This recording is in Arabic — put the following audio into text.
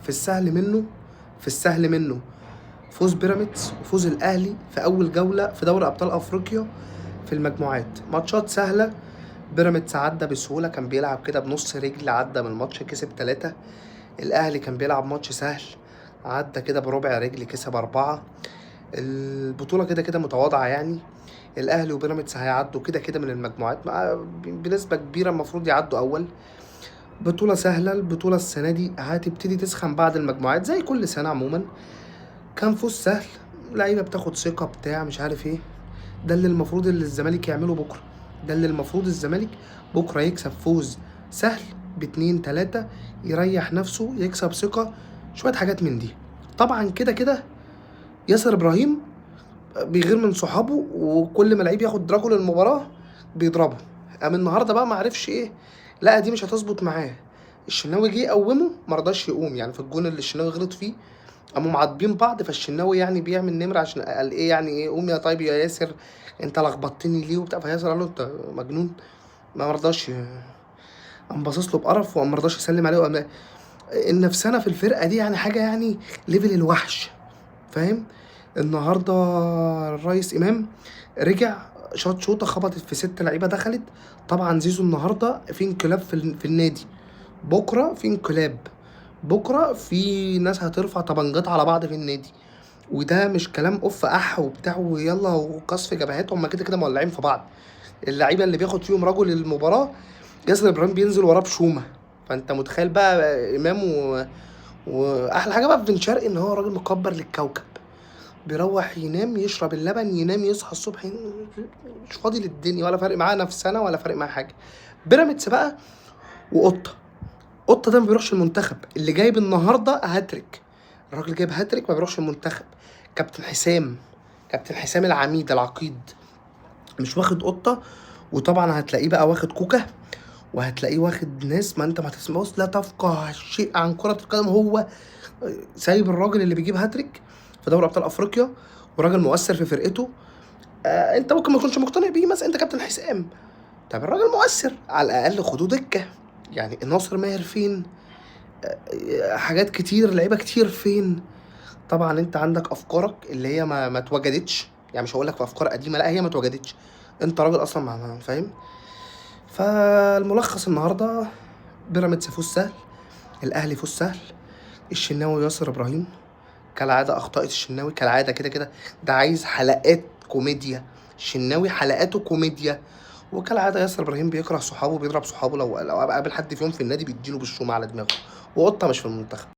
في السهل منه فوز بيراميدز وفوز الاهلي في اول جوله في دوري ابطال افريقيا في المجموعات. ماتشات سهله، بيراميدز عدى بسهوله، كان بيلعب كده بنص رجل، عدى من الماتش كسب 3. الاهلي كان بيلعب ماتش سهل، عدى كده بربع رجل كسب 4. البطوله كده كده متواضعه يعني. الاهلي وبيراميدز هيعدوا كده كده من المجموعات بنسبه كبيره، المفروض يعدوا اول. بطوله سهله. البطوله السنه دي هتبتدي تسخن بعد المجموعات زي كل سنه عموما. كان فوز سهل، لعيبه بتاخد ثقه بتاع مش عارف ايه. ده اللي المفروض اللي الزمالك يعمله بكره. ده اللي المفروض الزمالك بكره يكسب فوز سهل ب2 3، يريح نفسه، يكسب ثقه، شويه حاجات من دي. طبعا كده كده ياسر ابراهيم بيغير من صحابه، وكل ما لعيب ياخد رجل المباراه بيضربه. قام النهارده بقى ما عرفش ايه، لا دي مش هتظبط معاه. الشناوي جه يقومه مرضاش يقوم، يعني في الجون اللي الشناوي غلط فيه قاموا معاتبين بعض، فالشناوي يعني بيعمل نمره عشان قال ايه يعني ايه، قوم يا طيب يا ياسر انت لخبطتني ليه وبتاع. فياسر قال له انت مجنون، ما مرضاش، قام باصص له بقرف وقام مرضاش يسلم عليه. وقام النفسانه في الفرقه دي يعني حاجه يعني ليفل الوحش، فاهم. النهارده الريس امام رجع شاط شوطه خبطت في 6 لعيبه دخلت. طبعا زيزو النهارده في انقلاب في النادي. بكره في انقلاب، بكره في ناس هترفع طبنجات على بعض في النادي. وده مش كلام اوف وبتاع ويلا وقصف جبهات، هما كده كده مولعين في بعض. اللعيبه اللي بياخد فيهم رجل المباراه ياسر ابراهيم بينزل وراه بشومه. فانت متخيل بقى امام واحلى حاجه بقى في بن شرقي ان هو راجل مكبر للكوكب. بيروح ينام يشرب اللبن ينام يصحى الصبح مش فاضي للدنيا، ولا فارق معاه نفسنا ولا فارق معاه حاجه. بيراميدز بقى قطه ده ما بيروحش المنتخب، اللي جايب النهارده هاتريك. الراجل جايب هاتريك ما بيروحش المنتخب. كابتن حسام العميد العقيد مش واخد قطه. وطبعا هتلاقيه بقى واخد كوكا، وهتلاقيه واخد ناس ما انت ما تسمعوش لا تفقه شيء عن كره القدم. هو سايب الراجل اللي بيجيب هاتريك في دوري ابطال افريقيا وراجل مؤثر في فرقته. انت ممكن ما تكونش مقتنع بيه، مثلا انت كابتن حسام، طب الراجل مؤثر على الاقل خدوه دكه. يعني ناصر ماهر فين؟ حاجات كتير، لعيبه كتير فين؟ طبعا انت عندك افكارك اللي هي ما اتوجدتش، يعني مش هقول لك في افكار قديمه، لا هي ما اتوجدتش. انت راجل اصلا فاهم. فالملخص النهارده بيراميدز فوز سهل، الاهلي فوز سهل. الشناوي ياسر ابراهيم كالعاده اخطاء الشناوي كالعاده كده كده، ده عايز حلقات كوميديا. الشناوي حلقاته كوميديا. وكالعاده ياسر ابراهيم بيكره صحابه، بيضرب صحابه، لو قابل حد فيهم في النادي بيديله بالشومه على دماغه. وقطه مش في المنتخب.